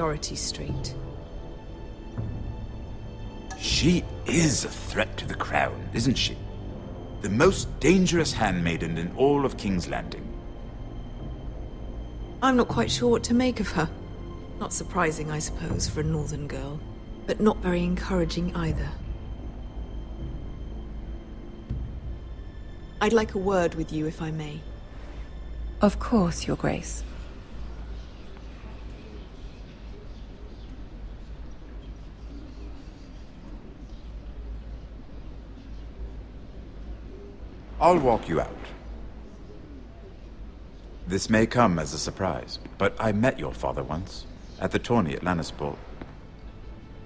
Dorothy Street. She is a threat to the crown, isn't she? The most dangerous handmaiden in all of King's Landing. I'm not quite sure what to make of her. Not surprising, I suppose, for a northern girl, but not very encouraging either. I'd like a word with you, if I may. Of course, Your Grace. I'll walk you out. This may come as a surprise, but I met your father once, at the tourney at Lannisport.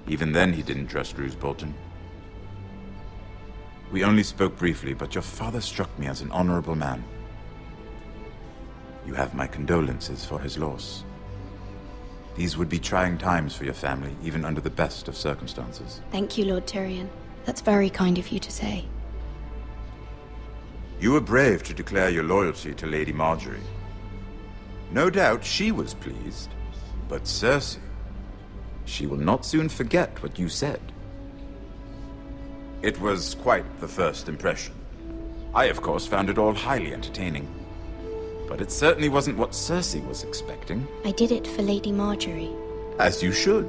Even then he didn't trust Roose Bolton. We only spoke briefly, but your father struck me as an honorable man. You have my condolences for his loss. These would be trying times for your family, even under the best of circumstances. Thank you, Lord Tyrion. That's very kind of you to say. You were brave to declare your loyalty to Lady Margaery. No doubt she was pleased, but Cersei, she will not soon forget what you said. It was quite the first impression. I, of course, found it all highly entertaining. But it certainly wasn't what Cersei was expecting. I did it for Lady Margaery. As you should.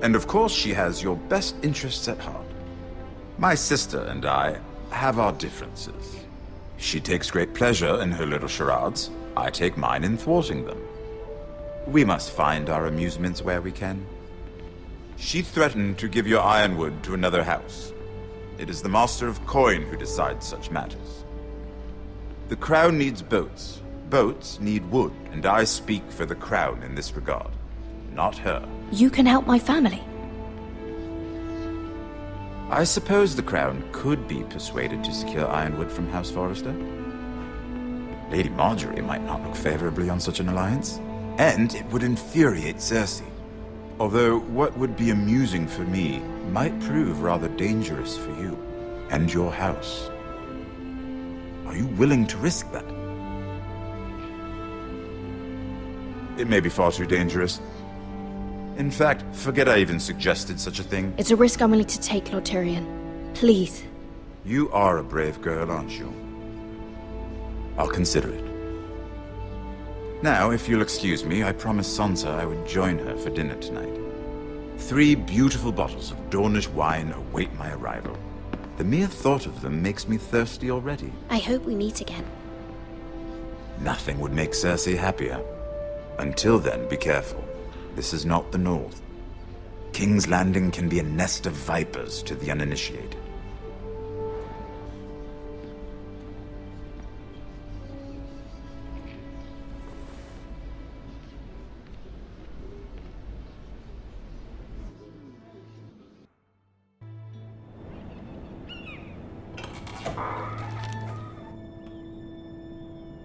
And of course she has your best interests at heart. My sister and I have our differences. She takes great pleasure in her little charades. I take mine in thwarting them. We must find our amusements where we can. She threatened to give your ironwood to another house. It is the Master of Coin who decides such matters. The Crown needs boats. Boats need wood, and I speak for the Crown in this regard, not her. You can help my family. I suppose the Crown could be persuaded to secure ironwood from House Forrester. Lady Margaery might not look favorably on such an alliance, and it would infuriate Cersei. Although what would be amusing for me might prove rather dangerous for you and your house. Are you willing to risk that? It may be far too dangerous. In fact, forget I even suggested such a thing. It's a risk I'm willing to take, Lord Tyrion. Please. You are a brave girl, aren't you? I'll consider it. Now, if you'll excuse me, I promised Sansa I would join her for dinner tonight. 3 beautiful bottles of Dornish wine await my arrival. The mere thought of them makes me thirsty already. I hope we meet again. Nothing would make Cersei happier. Until then, be careful. This is not the North. King's Landing can be a nest of vipers to the uninitiated.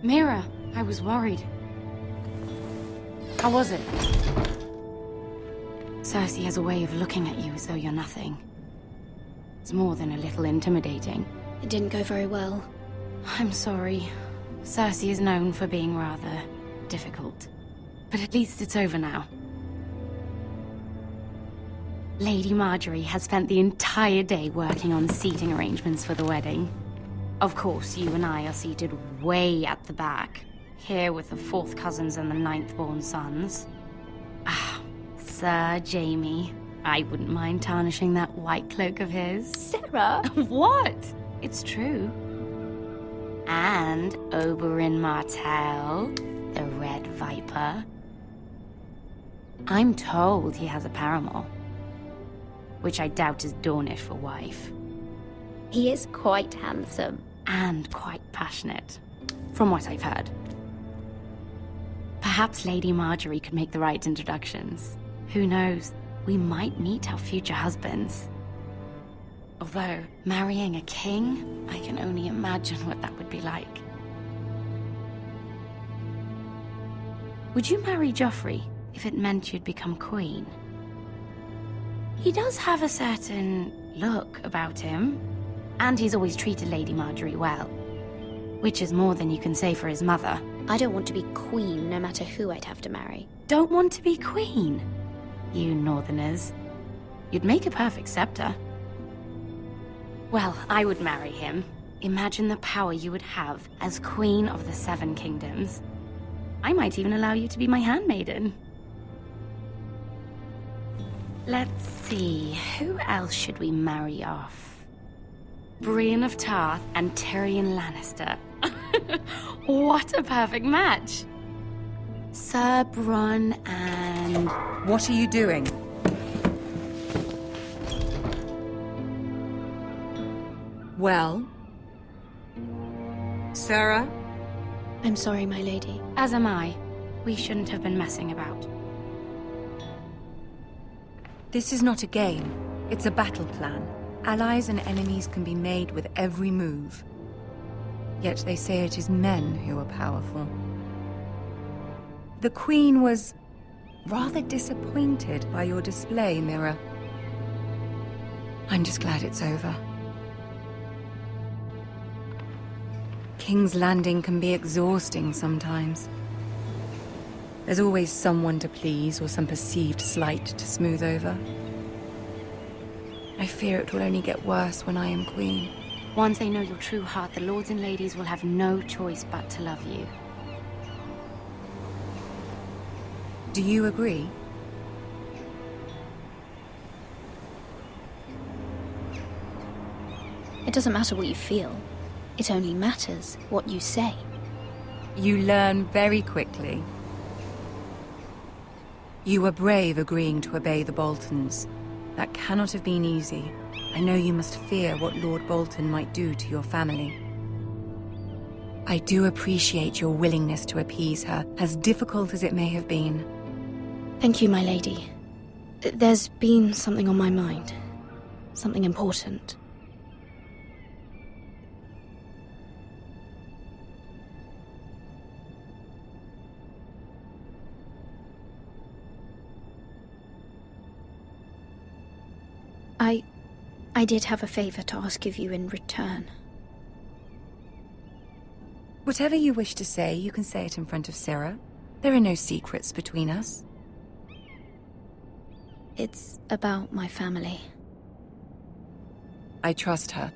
Mira, I was worried. How was it? Cersei has a way of looking at you as though you're nothing. It's more than a little intimidating. It didn't go very well. I'm sorry. Cersei is known for being rather difficult. But at least it's over now. Lady Margaery has spent the entire day working on seating arrangements for the wedding. Of course, you and I are seated way at the back, here with the 4th cousins and the 9th-born sons. Ah, Sir Jaime. I wouldn't mind tarnishing that white cloak of his. Sarah! What? It's true. And Oberyn Martell, the Red Viper. I'm told he has a paramour, which I doubt is Dornish for wife. He is quite handsome. And quite passionate, from what I've heard. Perhaps Lady Margaery could make the right introductions. Who knows? We might meet our future husbands. Although, marrying a king, I can only imagine what that would be like. Would you marry Joffrey if it meant you'd become queen? He does have a certain look about him. And he's always treated Lady Margaery well. Which is more than you can say for his mother. I don't want to be queen, no matter who I'd have to marry. Don't want to be queen? you Northerners. You'd make a perfect scepter. Well, I would marry him. Imagine the power you would have as Queen of the Seven Kingdoms. I might even allow you to be my handmaiden. Let's see, who else should we marry off? Brienne of Tarth and Tyrion Lannister. What a perfect match! Sir Bronn and... What are you doing? Well? Sarah? I'm sorry, my lady. As am I. We shouldn't have been messing about. This is not a game. It's a battle plan. Allies and enemies can be made with every move. Yet they say it is men who are powerful. The Queen was rather disappointed by your display, Mira. I'm just glad it's over. King's Landing can be exhausting sometimes. There's always someone to please or some perceived slight to smooth over. I fear it will only get worse when I am Queen. Once they know your true heart, the lords and ladies will have no choice but to love you. Do you agree? It doesn't matter what you feel. It only matters what you say. You learn very quickly. You were brave agreeing to obey the Boltons. That cannot have been easy. I know you must fear what Lord Bolton might do to your family. I do appreciate your willingness to appease her, as difficult as it may have been. Thank you, my lady. There's been something on my mind. Something important. I did have a favor to ask of you in return. Whatever you wish to say, you can say it in front of Sarah. There are no secrets between us. It's about my family. I trust her.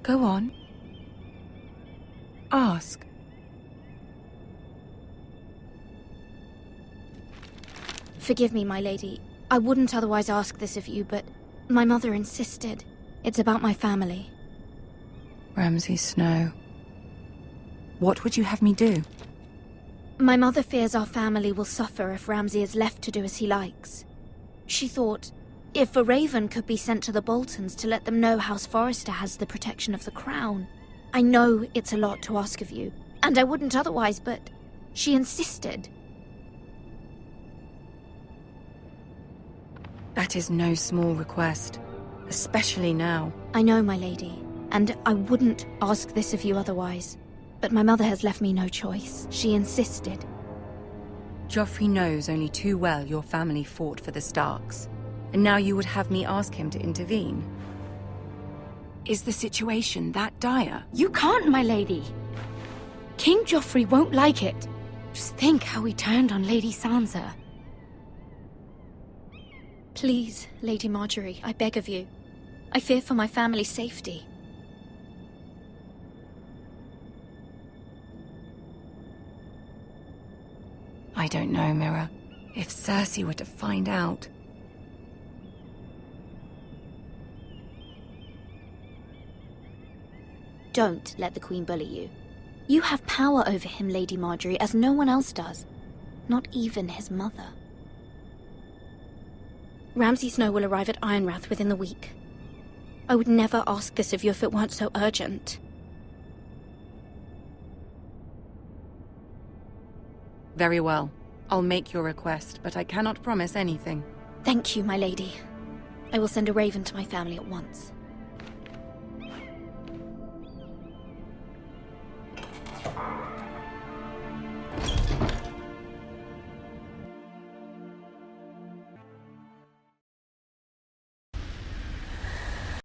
Go on. Ask. Forgive me, my lady. I wouldn't otherwise ask this of you, but my mother insisted. It's about my family. Ramsay Snow. What would you have me do? My mother fears our family will suffer if Ramsay is left to do as he likes. She thought, if a raven could be sent to the Boltons to let them know House Forrester has the protection of the crown. I know it's a lot to ask of you, and I wouldn't otherwise, but she insisted. That is no small request, especially now. I know, my lady, and I wouldn't ask this of you otherwise. But my mother has left me no choice. She insisted. Joffrey knows only too well your family fought for the Starks, and now you would have me ask him to intervene. Is the situation that dire? You can't, my lady. King Joffrey won't like it. Just think how he turned on Lady Sansa. Please, Lady Marjorie, I beg of you. I fear for my family's safety. I don't know, Mira. If Cersei were to find out... Don't let the Queen bully you. You have power over him, Lady Marjorie, as no one else does. Not even his mother. Ramsay Snow will arrive at Ironrath within the week. I would never ask this of you if it weren't so urgent. Very well. I'll make your request, but I cannot promise anything. Thank you, my lady. I will send a raven to my family at once.